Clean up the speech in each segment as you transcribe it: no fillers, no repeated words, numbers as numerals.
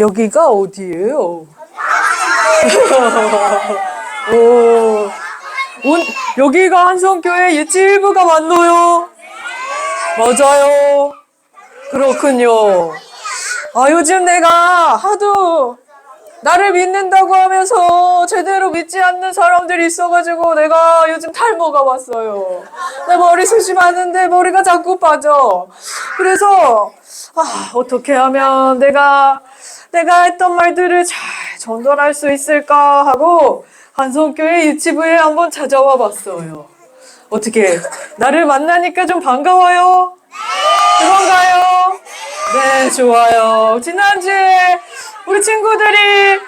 여기가 어디예요? 오, 여기가 한성교회 예치일부가 맞노요? 맞아요. 그렇군요. 요즘 내가 하도 나를 믿는다고 하면서 제대로 믿지 않는 사람들이 있어가지고 내가 요즘 탈모가 왔어요. 내 머리숱이 많은데 머리가 자꾸 빠져. 그래서 어떻게 하면 내가 했던 말들을 잘 전달할 수 있을까 하고 한성교회 유치부에 한번 찾아와 봤어요. 어떻게 나를 만나니까 좀 반가워요? 그런가요? 네, 좋아요. 지난주에 우리 친구들이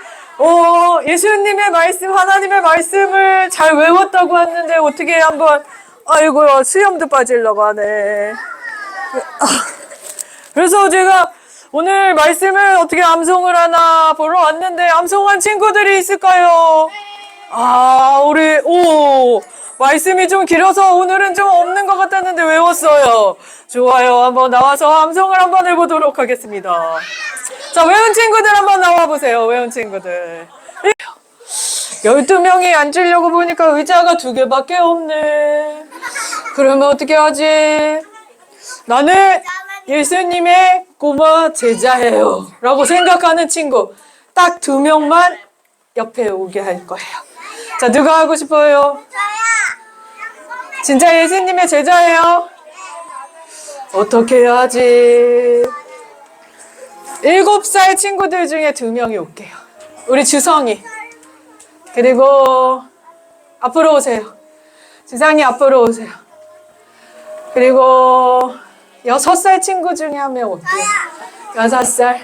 예수님의 말씀, 하나님의 말씀을 잘 외웠다고 했는데 어떻게 한번 아이고야 수염도 빠지려고 하네. 그래서 제가 오늘 말씀을 어떻게 암송을 하나 보러 왔는데 암송한 친구들이 있을까요? 말씀이 좀 길어서 오늘은 좀 없는 것 같았는데 외웠어요. 좋아요. 한번 나와서 암송을 한번 해보도록 하겠습니다. 자, 외운 친구들 한번 나와보세요. 외운 친구들. 12명이 앉으려고 보니까 의자가 2개밖에 없네. 그러면 어떻게 하지? 나는 예수님의 꼬마 제자예요 라고 생각하는 친구 딱 2명만 옆에 오게 할 거예요. 자, 누가 하고 싶어요? 진짜 예수님의 제자예요? 어떻게 해야지? 7살 친구들 중에 2명이 올게요. 우리 주성이. 그리고 앞으로 오세요. 주상이 앞으로 오세요. 그리고 6살 친구 중에 1명 올게요. 6살.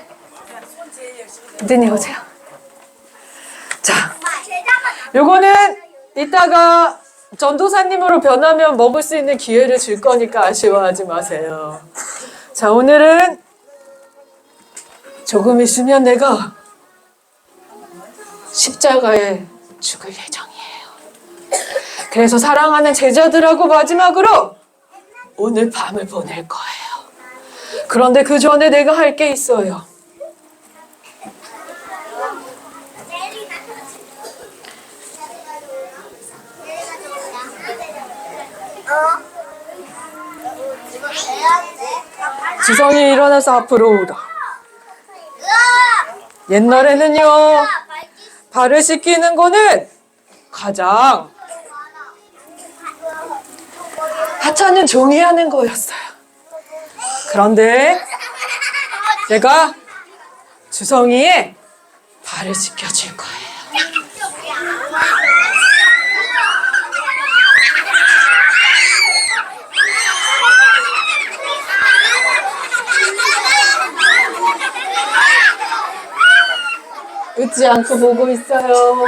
드니 오세요. 자, 요거는 이따가 전도사님으로 변하면 먹을 수 있는 기회를 줄 거니까 아쉬워하지 마세요. 자, 오늘은 조금 있으면 내가 십자가에 죽을 예정이에요. 그래서 사랑하는 제자들하고 마지막으로 오늘 밤을 보낼 거예요. 그런데 그 전에 내가 할 게 있어요. 지성이 일어나서 앞으로 오라. 옛날에는요, 발을 씻기는 거는 가장 하찮은 종이 하는 거였어요. 그런데 내가 주성이의 발을 씻겨줄 거예요. 웃지 않고 보고 있어요.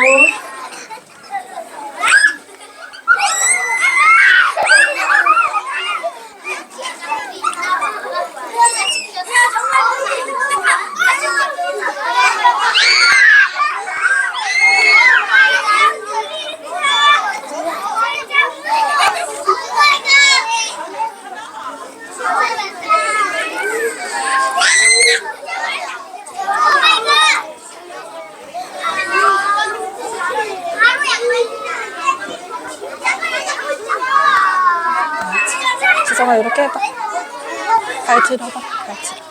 지성아 이렇게 해봐. 발 들어봐. 발 들어봐.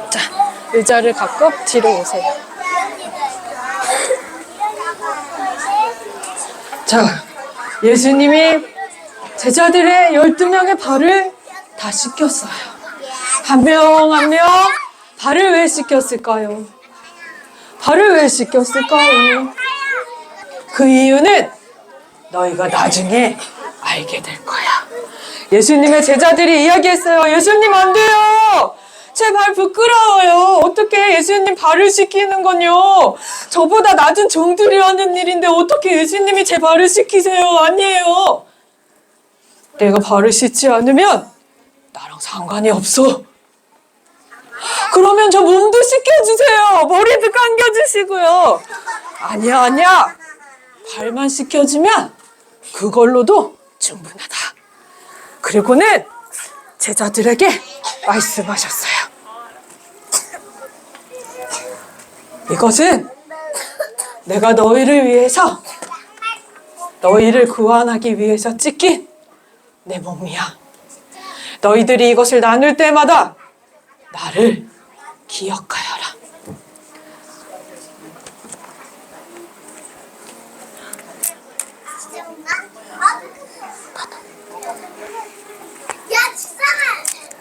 자, 의자를 갖고 뒤로 오세요. 자, 예수님이 제자들의 12명의 발을 다 씻겼어요. 한 명 한 명 발을 왜 씻겼을까요? 발을 왜 씻겼을까요? 그 이유는 너희가 나중에 알 알게 될 거야. 예수님의 제자들이 이야기했어요. 예수님 안 돼요. 제 발 부끄러워요. 어떻게 예수님 발을 씻기는 건요. 저보다 낮은 종들이 하는 일인데 어떻게 예수님이 제 발을 씻기세요. 아니에요. 내가 발을 씻지 않으면 나랑 상관이 없어. 그러면 저 몸도 씻겨주세요. 머리도 감겨주시고요. 아니야. 발만 씻겨주면 그걸로도 충분하다. 그리고는 제자들에게 말씀하셨어요. 이것은 내가 너희를 위해서, 너희를 구원하기 위해서 찢긴 내 몸이야. 너희들이 이것을 나눌 때마다 나를 기억하여라.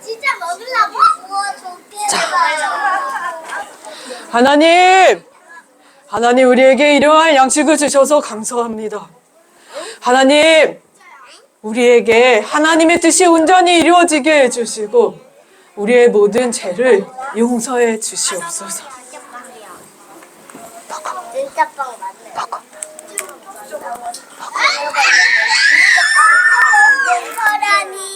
진짜 먹으려고? 자, 하나님 우리에게 이러한 양식을 주셔서 감사합니다. 하나님, 우리에게 하나님의 뜻이 온전히 이루어지게 해주시고 우리의 모든 죄를 용서해 주시옵소서. 진짜 빵 맞네. 먹어. 거라니.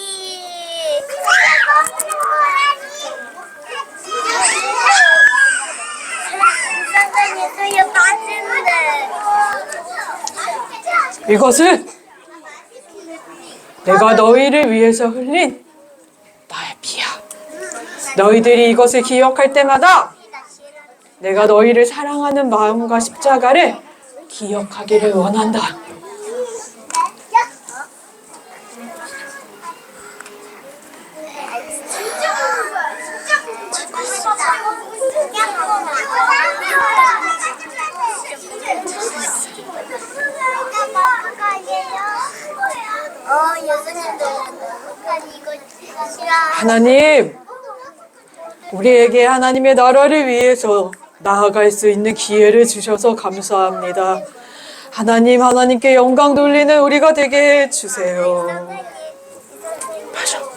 상당히 맛있는데. 이것은 내가 너희를 위해서 흘린 나의 피야. 너희들이 이것을 기억할 때마다 내가 너희를 사랑하는 마음과 십자가를 기억하기를 원한다. 하나님, 우리에게 하나님의 나라를 위해서 나아갈 수 있는 기회를 주셔서 감사합니다. 하나님, 하나님께 영광 돌리는 우리가 되게 해주세요. 마셔.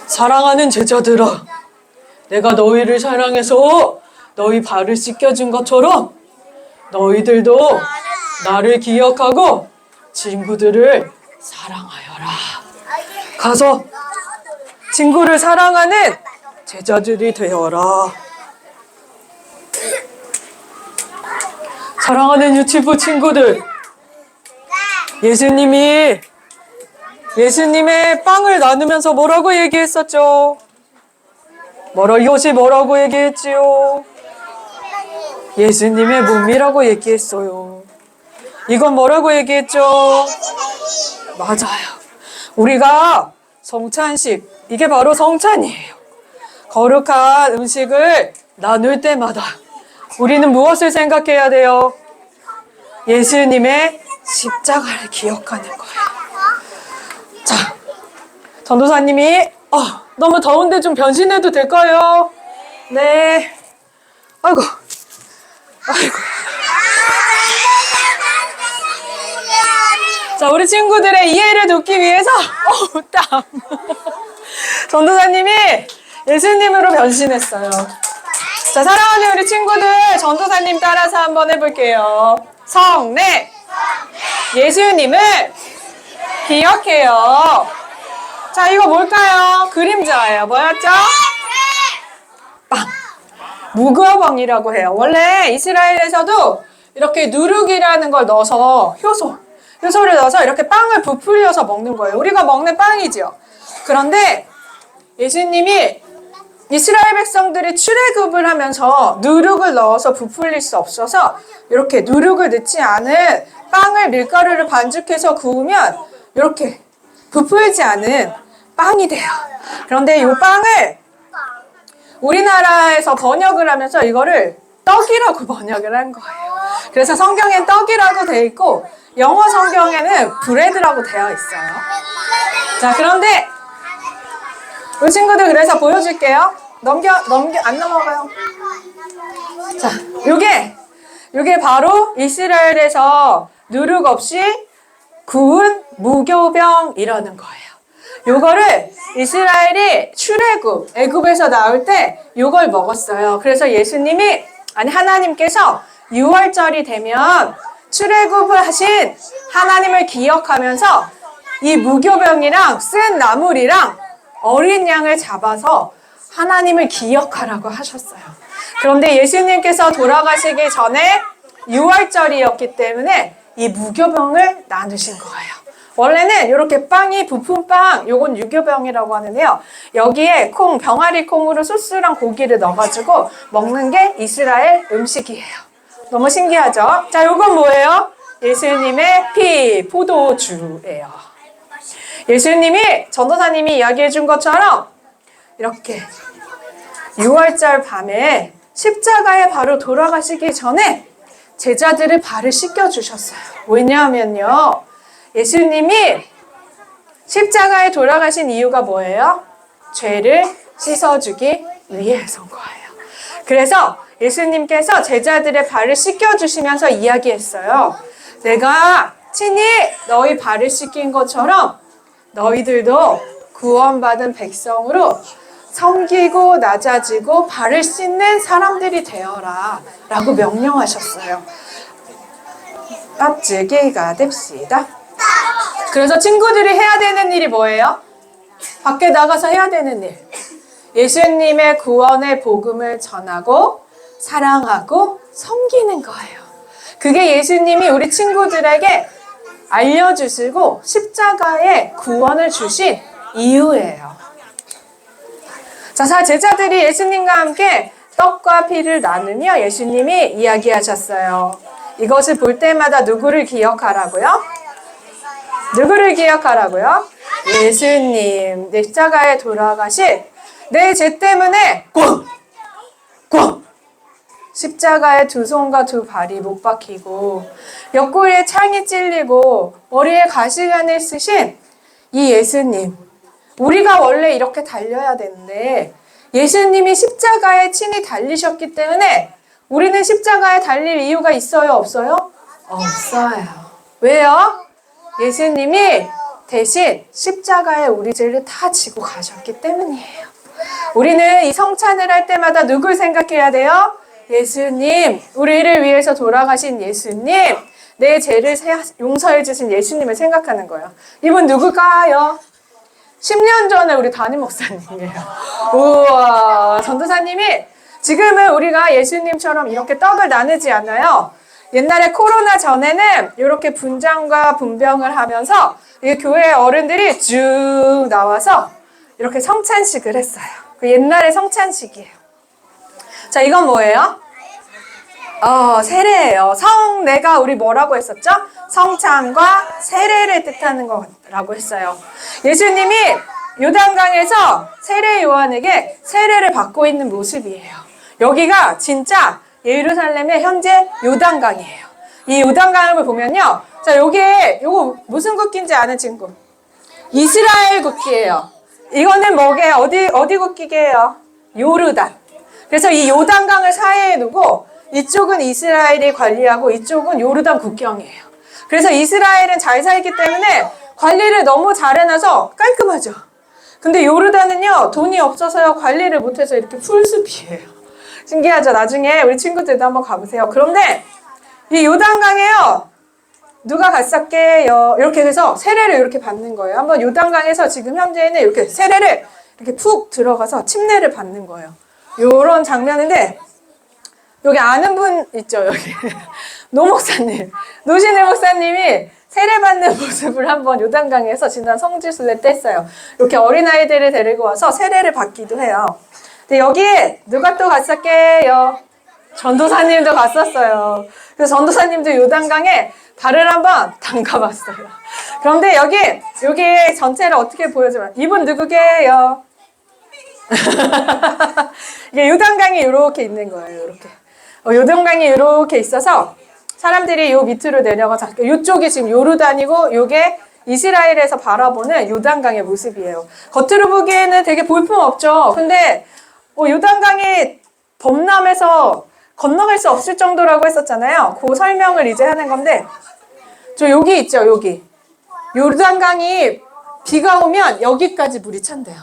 사랑하는 제자들아, 내가 너희를 사랑해서 너희 발을 씻겨준 것처럼 너희들도 나를 기억하고 친구들을 사랑하여라. 가서 친구를 사랑하는 제자들이 되어라. 사랑하는 유치부 친구들, 예수님의 빵을 나누면서 뭐라고 얘기했었죠? 이것이 뭐라고 얘기했지요? 예수님의 몸이라고 얘기했어요. 이건 뭐라고 얘기했죠? 맞아요. 우리가 성찬식, 이게 바로 성찬이에요. 거룩한 음식을 나눌 때마다 우리는 무엇을 생각해야 돼요? 예수님의 십자가를 기억하는 거예요. 자, 전도사님이 너무 더운데 좀 변신해도 될까요? 네. 아이고. 자, 우리 친구들의 이해를 돕기 위해서 땀. 전도사님이 예수님으로 변신했어요. 자, 사랑하는 우리 친구들, 전도사님 따라서 한번 해볼게요. 성례. 예수님을 기억해요. 자, 이거 뭘까요? 그림자예요. 뭐였죠? 빵. 무교병이라고 해요. 원래 이스라엘에서도 이렇게 누룩이라는 걸 넣어서 효소를 넣어서 이렇게 빵을 부풀려서 먹는 거예요. 우리가 먹는 빵이죠. 그런데 예수님이 이스라엘 백성들이 출애굽을 하면서 누룩을 넣어서 부풀릴 수 없어서 이렇게 누룩을 넣지 않은 빵을 밀가루를 반죽해서 구우면 이렇게 부풀지 않은 빵이 돼요. 그런데 이 빵을 우리나라에서 번역을 하면서 이거를 떡이라고 번역을 한 거예요. 그래서 성경엔 떡이라고 되어 있고 영어 성경에는 브레드라고 되어 있어요. 자, 그런데 우리 친구들 그래서 보여줄게요. 안 넘어가요. 자, 요게 바로 이스라엘에서 누룩 없이 구운 무교병이라는 거예요. 요거를 이스라엘이 출애굽, 애굽에서 나올 때 요걸 먹었어요. 그래서 하나님께서 6월절이 되면 출애굽을 하신 하나님을 기억하면서 이 무교병이랑 쓴 나물이랑 어린 양을 잡아서 하나님을 기억하라고 하셨어요. 그런데 예수님께서 돌아가시기 전에 6월절이었기 때문에 이 무교병을 나누신 거예요. 원래는 이렇게 빵이 부푼빵, 요건 유교병이라고 하는데요. 여기에 병아리 콩으로 소스랑 고기를 넣어가지고 먹는 게 이스라엘 음식이에요. 너무 신기하죠? 자, 요건 뭐예요? 예수님의 피, 포도주예요. 예수님이, 전도사님이 이야기해 준 것처럼 이렇게 6월절 밤에 십자가에 바로 돌아가시기 전에 제자들의 발을 씻겨주셨어요. 왜냐하면요, 예수님이 십자가에 돌아가신 이유가 뭐예요? 죄를 씻어주기 위해서인 거예요. 그래서 예수님께서 제자들의 발을 씻겨주시면서 이야기했어요. 내가 친히 너희 발을 씻긴 것처럼 너희들도 구원받은 백성으로 섬기고 낮아지고 발을 씻는 사람들이 되어라 라고 명령하셨어요. 깍지기가 됩시다. 그래서 친구들이 해야 되는 일이 뭐예요? 밖에 나가서 해야 되는 일. 예수님의 구원의 복음을 전하고 사랑하고 섬기는 거예요. 그게 예수님이 우리 친구들에게 알려주시고 십자가에 구원을 주신 이유예요. 자, 제자들이 예수님과 함께 떡과 피를 나누며 예수님이 이야기하셨어요. 이것을 볼 때마다 누구를 기억하라고요? 누구를 기억하라고요? 예수님, 내 십자가에 돌아가신 내 죄 때문에 꼭 십자가에 두 손과 두 발이 못 박히고 옆구리에 창이 찔리고 머리에 가시관을 쓰신 이 예수님, 우리가 원래 이렇게 달려야 되는데 예수님이 십자가에 친히 달리셨기 때문에 우리는 십자가에 달릴 이유가 있어요? 없어요? 없어요. 왜요? 예수님이 대신 십자가에 우리 죄를 다 지고 가셨기 때문이에요. 우리는 이 성찬을 할 때마다 누굴 생각해야 돼요? 예수님, 우리를 위해서 돌아가신 예수님, 내 죄를 용서해 주신 예수님을 생각하는 거예요. 이분 누굴까요? 10년 전에 우리 담임 목사님이에요. 우와, 전도사님이 지금은 우리가 예수님처럼 이렇게 떡을 나누지 않아요. 옛날에 코로나 전에는 이렇게 분장과 분병을 하면서 교회 어른들이 쭉 나와서 이렇게 성찬식을 했어요. 그 옛날의 성찬식이에요. 자, 이건 뭐예요? 세례예요. 성례가 우리 뭐라고 했었죠? 성찬과 세례를 뜻하는 거라고 했어요. 예수님이 요단강에서 세례 요한에게 세례를 받고 있는 모습이에요. 여기가 진짜 예루살렘의 현재 요단강이에요. 이 요단강을 보면요. 자, 요거 무슨 국기인지 아는 친구? 이스라엘 국기예요. 이거는 뭐게요? 어디 국기게요? 요르단. 그래서 이 요단강을 사이에 두고 이쪽은 이스라엘이 관리하고 이쪽은 요르단 국경이에요. 그래서 이스라엘은 잘 살기 때문에 관리를 너무 잘 해놔서 깔끔하죠. 근데 요르단은요, 돈이 없어서요, 관리를 못해서 이렇게 풀숲이에요. 신기하죠? 나중에 우리 친구들도 한번 가보세요. 그런데 이 요단강에요, 누가 갔었게요? 이렇게 해서 세례를 이렇게 받는 거예요. 한번 요단강에서 지금 현재는 이렇게 세례를 이렇게 푹 들어가서 침례를 받는 거예요. 요런 장면인데, 여기 아는 분 있죠, 여기. 노 목사님. 노신일 목사님이 세례받는 모습을 한번 요단강에서 지난 성지순례 때 했어요. 이렇게 어린아이들을 데리고 와서 세례를 받기도 해요. 근데 여기에 누가 또 갔었게요? 전도사님도 갔었어요. 그래서 전도사님도 요단강에 발을 한번 담가봤어요. 그런데 여기 전체를 어떻게 보여주면, 이분 누구게요? 이게 요단강이 이렇게 있는 거예요, 이렇게. 요단강이 이렇게 있어서 사람들이 요 밑으로 내려가서 요쪽이 지금 요르단이고 요게 이스라엘에서 바라보는 요단강의 모습이에요. 겉으로 보기에는 되게 볼품없죠. 근데 요단강이 범람해서 건너갈 수 없을 정도라고 했었잖아요. 그 설명을 이제 하는 건데, 여기 있죠, 여기. 요단강이 비가 오면 여기까지 물이 찬대요.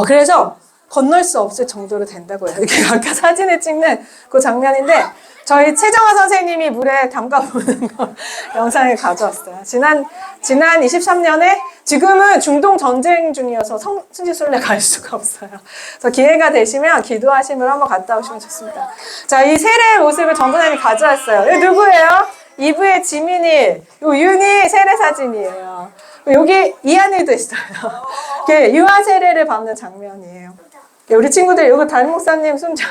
그래서 건널 수 없을 정도로 된다고요. 이렇게 아까 사진을 찍는 그 장면인데, 저희 최정화 선생님이 물에 담가보는 거 영상을 가져왔어요. 지난 23년에 지금은 중동 전쟁 중이어서 순지순례 갈 수가 없어요. 그래서 기회가 되시면 기도하시면 한번 갔다 오시면 좋습니다. 자, 이 세례의 모습을 전도사님이 가져왔어요. 이거 누구예요? 이브의 지민이, 윤이 세례 사진이에요. 여기 이한이도 있어요. 유아 세례를 받는 장면이에요. 우리 친구들, 이거 담임 목사님 손자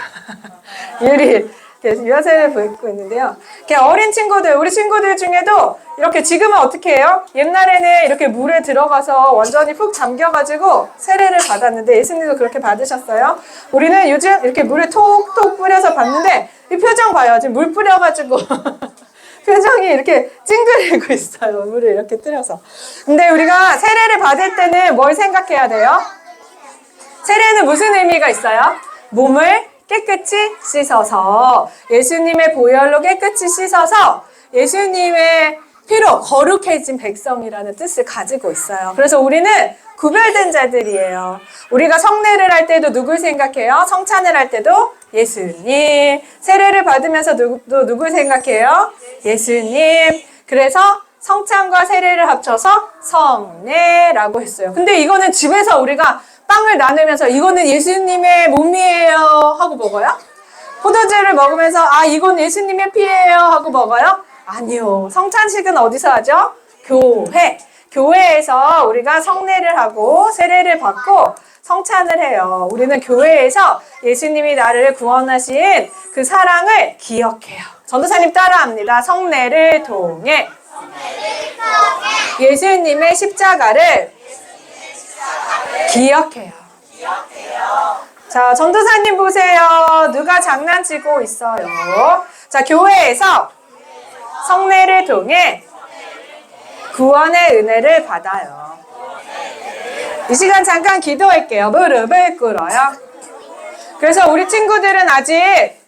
유리 유아 세례를 입고 있는데요. 어린 친구들, 우리 친구들 중에도 이렇게 지금은 어떻게 해요? 옛날에는 이렇게 물에 들어가서 완전히 푹 잠겨가지고 세례를 받았는데 예수님도 그렇게 받으셨어요. 우리는 요즘 이렇게 물에 톡톡 뿌려서 받는데 이 표정 봐요. 지금 물 뿌려가지고 표정이 이렇게 찡그리고 있어요. 물을 이렇게 뜨려서. 근데 우리가 세례를 받을 때는 뭘 생각해야 돼요? 세례는 무슨 의미가 있어요? 몸을 깨끗이 씻어서, 예수님의 보혈로 깨끗이 씻어서 예수님의 피로 거룩해진 백성이라는 뜻을 가지고 있어요. 그래서 우리는 구별된 자들이에요. 우리가 성례를 할 때도 누굴 생각해요? 성찬을 할 때도 예수님. 세례를 받으면서 누굴 생각해요? 예수님. 그래서 성찬과 세례를 합쳐서 성례라고 했어요. 근데 이거는 집에서 우리가 빵을 나누면서 이거는 예수님의 몸이에요 하고 먹어요? 포도주를 먹으면서 이건 예수님의 피예요 하고 먹어요? 아니요. 성찬식은 어디서 하죠? 교회. 교회에서 우리가 성례를 하고 세례를 받고 성찬을 해요. 우리는 교회에서 예수님이 나를 구원하신 그 사랑을 기억해요. 전도사님 따라합니다. 성례를 통해 예수님의 십자가를 기억해요. 자, 전도사님 보세요. 누가 장난치고 있어요? 자, 교회에서 성례를 통해 구원의 은혜를 받아요. 이 시간 잠깐 기도할게요. 무릎을 꿇어요. 그래서 우리 친구들은 아직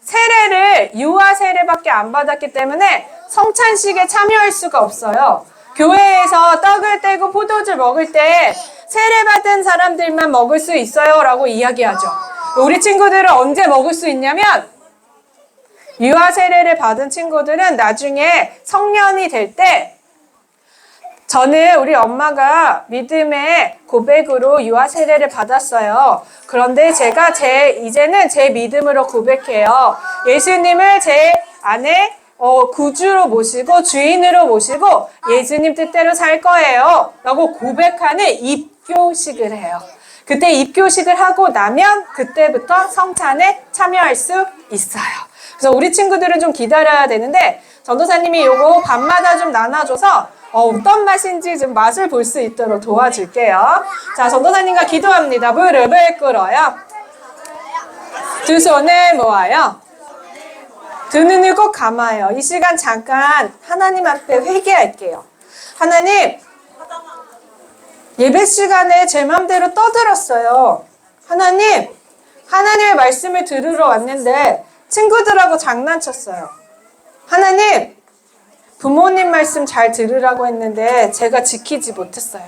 세례를 유아 세례밖에 안 받았기 때문에 성찬식에 참여할 수가 없어요. 교회에서 떡을 떼고 포도주 먹을 때 세례받은 사람들만 먹을 수 있어요 라고 이야기하죠. 우리 친구들은 언제 먹을 수 있냐면 유아 세례를 받은 친구들은 나중에 성년이 될 때, 저는 우리 엄마가 믿음의 고백으로 유아 세례를 받았어요. 그런데 제가 이제는 제 믿음으로 고백해요. 예수님을 제 안에 구주로 모시고 주인으로 모시고 예수님 뜻대로 살 거예요 라고 고백하는 입교식을 해요. 그때 입교식을 하고 나면 그때부터 성찬에 참여할 수 있어요. 그래서 우리 친구들은 좀 기다려야 되는데 전도사님이 요거 밤마다 좀 나눠줘서 어떤 맛인지 좀 맛을 볼 수 있도록 도와줄게요. 자, 전도사님과 기도합니다. 무릎을 꿇어요. 두 손을 모아요. 두 눈을 꼭 감아요. 이 시간 잠깐 하나님 앞에 회개할게요. 하나님, 예배 시간에 제 맘대로 떠들었어요. 하나님, 하나님의 말씀을 들으러 왔는데 친구들하고 장난쳤어요. 하나님, 부모님 말씀 잘 들으라고 했는데 제가 지키지 못했어요.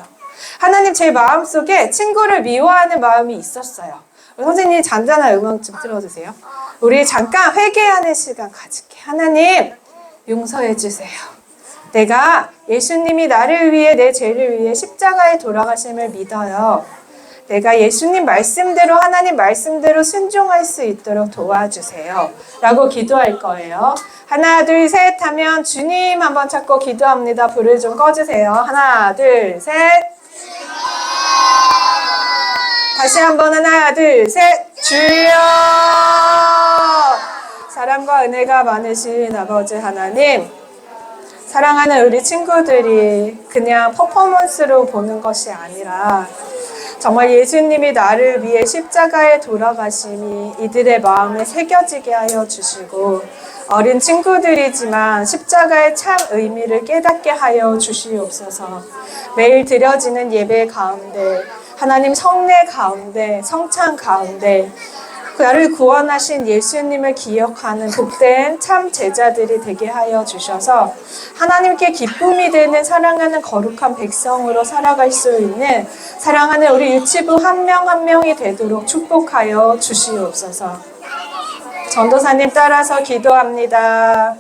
하나님, 제 마음속에 친구를 미워하는 마음이 있었어요. 선생님 잔잔한 음악 좀 틀어주세요. 우리 잠깐 회개하는 시간 가질게. 하나님, 용서해 주세요. 내가 예수님이 나를 위해, 내 죄를 위해 십자가에 돌아가심을 믿어요. 내가 예수님 말씀대로, 하나님 말씀대로 순종할 수 있도록 도와주세요 라고 기도할 거예요. 하나 둘 셋 하면 주님 한번 찾고 기도합니다. 불을 좀 꺼주세요. 하나 둘 셋. 다시 한번 하나 둘 셋. 주여. 사랑과 은혜가 많으신 아버지 하나님, 사랑하는 우리 친구들이 그냥 퍼포먼스로 보는 것이 아니라 정말 예수님이 나를 위해 십자가에 돌아가심이 이들의 마음에 새겨지게 하여 주시고, 어린 친구들이지만 십자가의 참 의미를 깨닫게 하여 주시옵소서. 매일 드려지는 예배 가운데, 하나님 성례 가운데, 성찬 가운데, 나를 구원하신 예수님을 기억하는 복된 참 제자들이 되게 하여 주셔서 하나님께 기쁨이 되는 사랑하는 거룩한 백성으로 살아갈 수 있는 사랑하는 우리 유치부 한 명 한 명이 되도록 축복하여 주시옵소서. 전도사님 따라서 기도합니다.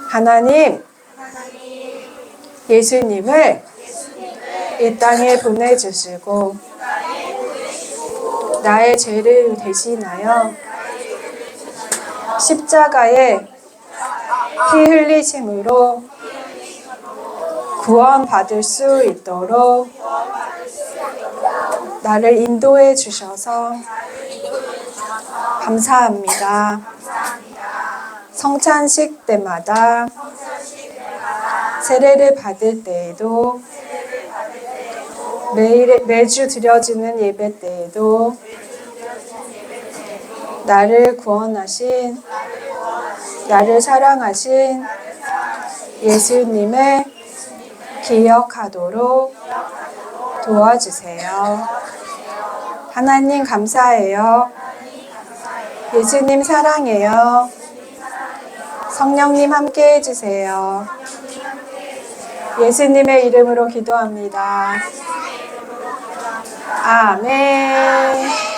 하나님, 예수님을 이 땅에 보내주시고 나의 죄를 대신하여 십자가에 피 흘리심으로 구원받을 수 있도록 나를 인도해 주셔서 감사합니다. 성찬식 때마다 세례를 받을 때에도 매주 드려지는 예배 때에도 나를 구원하신 나를 사랑하신 예수님을 기억하도록 도와주세요. 하나님 감사해요. 예수님 사랑해요. 성령님 함께 해주세요. 예수님의 이름으로 기도합니다. 아멘.